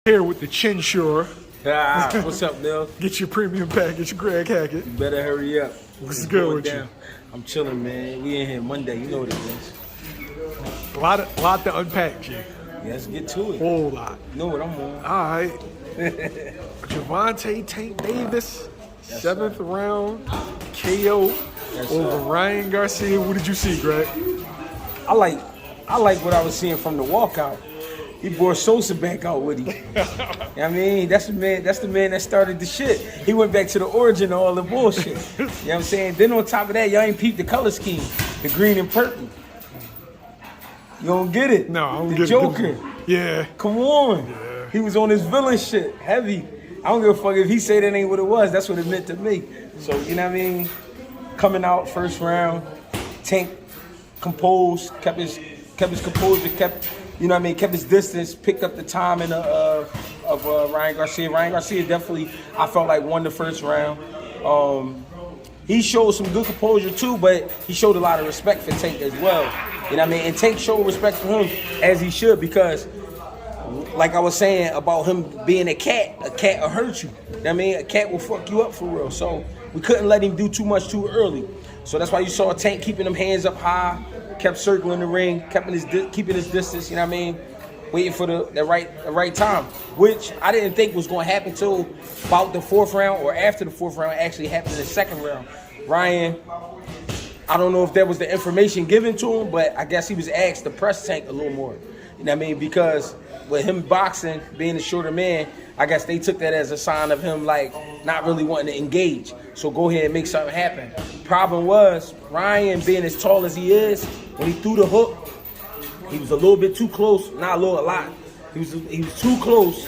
Here with the Chin Shore. What's up, Neil? Get your premium package, Greg Hackett. You better hurry up. What's good with you? I'm chilling, man. We in here Monday. You know what it is. A lot to unpack, G. Yeah, let's get to it. Whole lot. You know what I'm on. All right. Gervonta Tank Davis, Yes, 7th round KO over Ryan Garcia. What did you see, Greg? I like what I was seeing from the walkout. He brought Sosa back out with him. I mean, that's the man that started the shit. He went back to the origin of all the bullshit. You know what I'm saying? Then on top of that, y'all ain't peeped the color scheme. The green and purple. You don't get it? No, I don't get the it. Joker. Yeah. Come on. Yeah. He was on his villain shit, heavy. I don't give a fuck if he said that ain't what it was. That's what it meant to me. So, you know what I mean? Coming out first round, Tank composed, kept his composure, kept his distance, picked up the timing of Ryan Garcia. Ryan Garcia definitely, I felt like, won the first round. He showed some good composure too, but he showed a lot of respect for Tank as well. You know what I mean? And Tank showed respect for him as he should, because like I was saying about him being a cat will hurt you. You know what I mean? A cat will fuck you up for real. So we couldn't let him do too much too early. So that's why you saw Tank keeping them hands up high, kept circling the ring, keeping his distance, you know what I mean? Waiting for the right time, which I didn't think was going to happen till about the 4th round or after the 4th round. Actually happened in the 2nd round. Ryan, I don't know if that was the information given to him, but I guess he was asked to press Tank a little more. You know what I mean? Because with him boxing, being a shorter man, I guess they took that as a sign of him like not really wanting to engage. So go ahead and make something happen. Problem was, Ryan being as tall as he is, when he threw the hook, he was a little bit too close. Not a little, a lot. He was too close.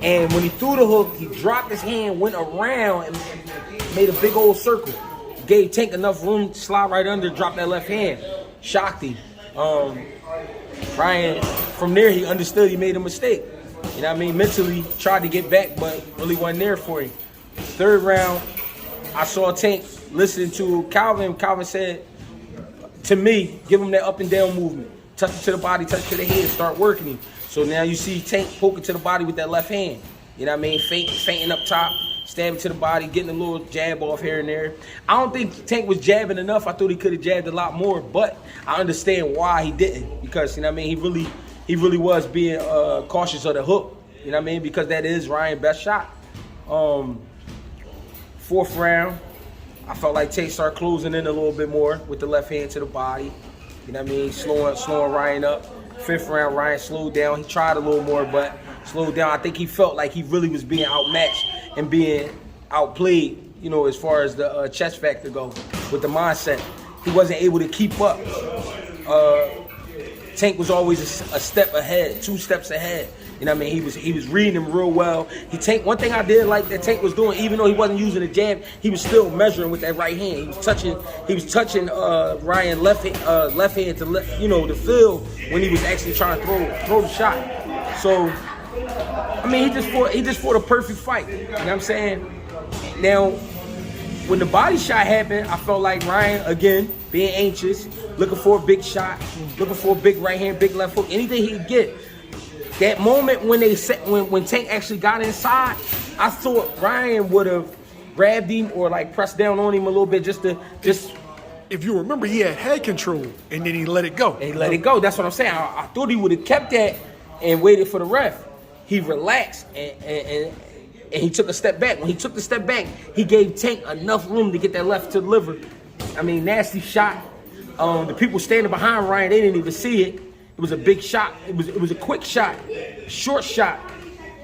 And when he threw the hook, he dropped his hand, went around, and made a big old circle. Gave Tank enough room to slide right under, drop that left hand. Shocked him. Ryan, from there, he understood he made a mistake. You know what I mean? Mentally, tried to get back, but really wasn't there for him. 3rd round, I saw Tank listening to Calvin. Calvin said, to me, give him that up and down movement. Touch it to the body, touch it to the head, start working him. So now you see Tank poking to the body with that left hand. You know what I mean? Feinting up top, stabbing to the body, getting a little jab off here and there. I don't think Tank was jabbing enough. I thought he could have jabbed a lot more, but I understand why he didn't. Because, you know what I mean, he really was being cautious of the hook. You know what I mean? Because that is Ryan's best shot. 4th round, I felt like Tank started closing in a little bit more with the left hand to the body. You know what I mean? Slowing Ryan up. 5th round, Ryan slowed down. He tried a little more, but slowed down. I think he felt like he really was being outmatched and being outplayed, you know, as far as the chest factor goes, with the mindset. He wasn't able to keep up. Tank was always a step ahead, 2 steps ahead. You know what I mean? He was reading him real well. One thing I did like that Tank was doing, even though he wasn't using a jab, he was still measuring with that right hand. He was touching Ryan left hand to to feel when he was actually trying to throw the shot. So I mean, he just fought a perfect fight. You know what I'm saying? Now, when the body shot happened, I felt like Ryan, again, being anxious, looking for a big shot, looking for a big right hand, big left hook, anything he could get. That moment when Tank actually got inside, I thought Ryan would have grabbed him or like pressed down on him a little bit just. If you remember, he had head control and then he let it go. He let it go. That's what I'm saying. I thought he would have kept that and waited for the ref. He relaxed and he took a step back. When he took the step back, he gave Tank enough room to get that left to the liver. I mean, nasty shot. The people standing behind Ryan, they didn't even see it. It was a big shot. It was a quick shot, short shot.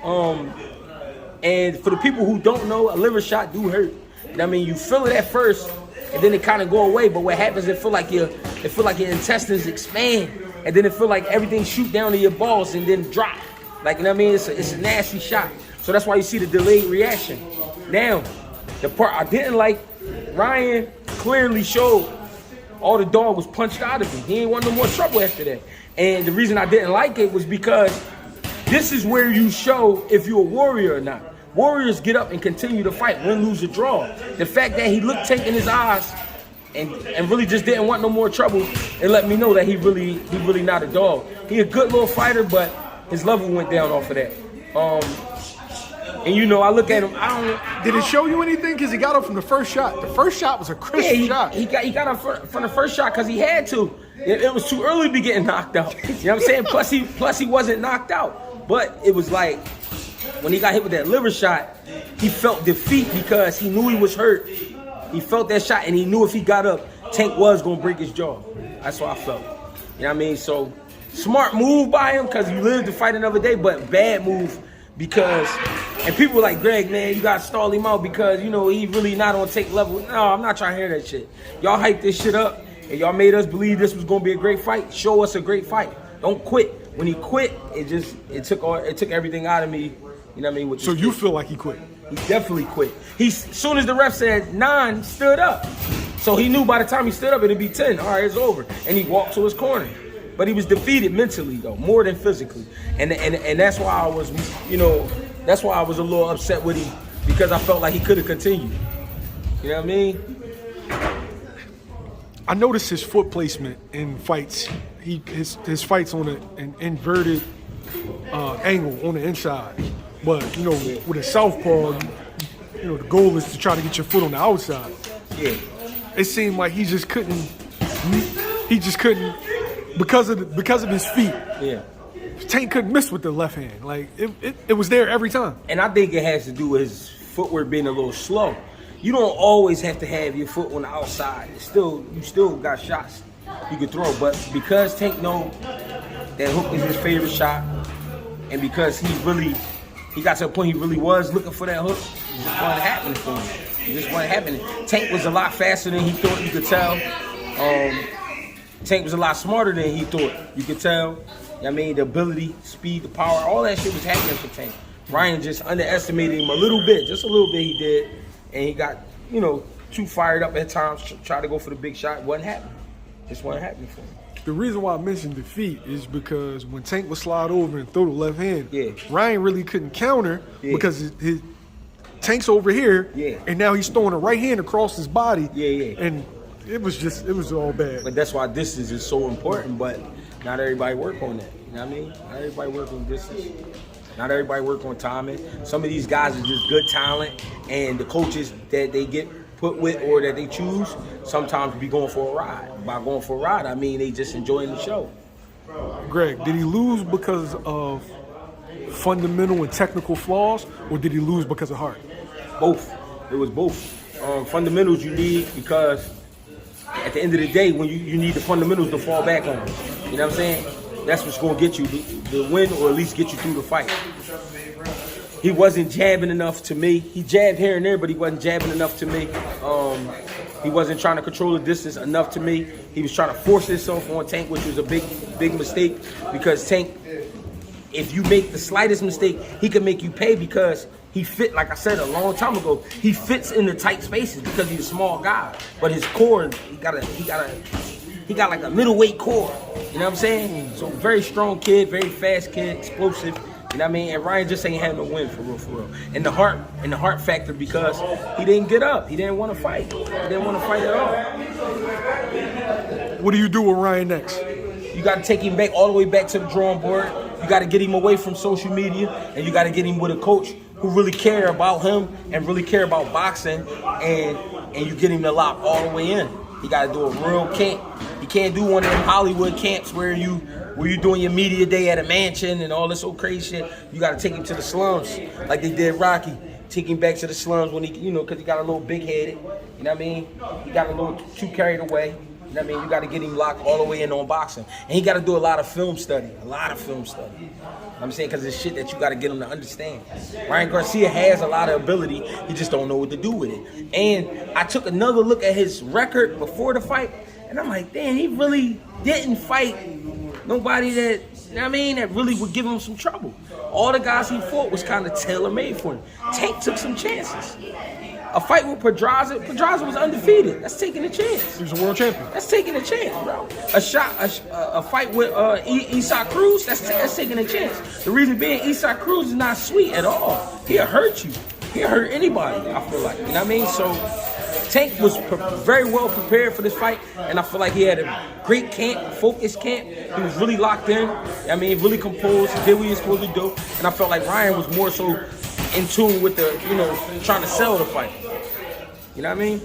And for the people who don't know, a liver shot do hurt. I mean, you feel it at first, and then it kind of go away. But what happens? It feel like your intestines expand, and then it feel like everything shoot down to your balls and then drop. Like, you know what I mean? It's a nasty shot. So that's why you see the delayed reaction. Now, the part I didn't like, Ryan clearly showed all the dog was punched out of him. He ain't want no more trouble after that. And the reason I didn't like it was because this is where you show if you're a warrior or not. Warriors get up and continue to fight, win, lose, or draw. The fact that he looked Tank in his eyes and really just didn't want no more trouble, it let me know that he really not a dog. He a good little fighter, but his level went down off of that. And you know, I look at him. I don't. Did it show you anything? Because he got up from the first shot. The first shot was a crisp shot. He got up from the first shot because he had to. It was too early to be getting knocked out. You know what I'm saying? Plus he wasn't knocked out. But it was like when he got hit with that liver shot, he felt defeat because he knew he was hurt. He felt that shot and he knew if he got up, Tank was gonna break his jaw. That's what I felt. You know what I mean? So smart move by him because he lived to fight another day, but bad move because, and people were like, Greg, man, you gotta stall him out because, you know, he really not on Tank level. No, I'm not trying to hear that shit. Y'all hyped this shit up and y'all made us believe this was gonna be a great fight. Show us a great fight. Don't quit. When he quit, it took everything out of me. You know what I mean? So you feel like he quit? He definitely quit. As soon as the ref said 9, he stood up. So he knew by the time he stood up, it'd be 10. All right, it's over. And he walked to his corner. But he was defeated mentally, though, more than physically. And that's why I was, you know, that's why I was a little upset with him because I felt like he could have continued. You know what I mean? I noticed his foot placement in fights. His fights on an inverted angle on the inside. But, you know, with a southpaw, you know, the goal is to try to get your foot on the outside. Yeah. It seemed like he just couldn't because of his feet. Yeah. Tank couldn't miss with the left hand. Like it was there every time. And I think it has to do with his footwork being a little slow. You don't always have to have your foot on the outside. You still got shots you can throw. But because Tank know that hook is his favorite shot, and because he got to a point he really was looking for that hook, it just wasn't happening for him. It just wasn't happening. Tank was a lot faster than he thought, you could tell. Tank was a lot smarter than he thought, you could tell. I mean, the ability, speed, the power, all that shit was happening for Tank. Ryan just underestimated him a little bit, just a little bit he did. And he got, you know, too fired up at times, tried to go for the big shot. Wasn't happening. Just wasn't happening for him. The reason why I mentioned defeat is because when Tank would slide over and throw the left hand, Ryan really couldn't counter because his Tank's over here, and now he's throwing a right hand across his body, and it was all bad. But that's why distance is so important, but not everybody work on that. You know what I mean? Not everybody work on distance. Not everybody work on timing. Some of these guys are just good talent, and the coaches that they get put with or that they choose sometimes be going for a ride. By going for a ride, I mean they just enjoying the show. Greg, did he lose because of fundamental and technical flaws, or did he lose because of heart? Both. It was both. Fundamentals you need because at the end of the day, when you need the fundamentals to fall back on. You know what I'm saying? That's what's going to get you the win, or at least get you through the fight. He wasn't jabbing enough to me. He jabbed here and there, but he wasn't jabbing enough to me. He wasn't trying to control the distance enough to me. He was trying to force himself on Tank, which was a big mistake because Tank, if you make the slightest mistake, he can make you pay because he fit, like I said a long time ago, he fits in the tight spaces because he's a small guy. But his core, he got like a middleweight core. You know what I'm saying? So very strong kid, very fast kid, explosive. You know what I mean? And Ryan just ain't had no win for real. And the heart factor because he didn't get up. He didn't want to fight. He didn't want to fight at all. What do you do with Ryan next? You got to take him back all the way back to the drawing board. You got to get him away from social media, and you got to get him with a coach who really care about him and really care about boxing, and you get him to lock all the way in. He got to do a real camp. You can't do one of them Hollywood camps where you doing your media day at a mansion and all this old crazy shit. You got to take him to the slums like they did Rocky. Take him back to the slums when he, you know, because he got a little big-headed. You know what I mean? He got a little too carried away. You know what I mean? You got to get him locked all the way in on boxing. And he got to do a lot of film study. You know what I'm saying? Because it's shit that you got to get him to understand. Ryan Garcia has a lot of ability. He just don't know what to do with it. And I took another look at his record before the fight, and I'm like, damn, he really didn't fight nobody that, you know what I mean, that really would give him some trouble. All the guys he fought was kind of tailor-made for him. Tank took some chances. A fight with Pedraza was undefeated. That's taking a chance. He was a world champion. That's taking a chance, bro. A fight with Isak Cruz, that's taking a chance. The reason being, Isak Cruz is not sweet at all. He'll hurt you. He'll hurt anybody, I feel like. You know what I mean? So Tank was very well prepared for this fight, and I feel like he had a great camp, focused camp. He was really locked in. I mean, really composed. He did what he was supposed to do, and I felt like Ryan was more so in tune with the, you know, trying to sell the fight. You know what I mean?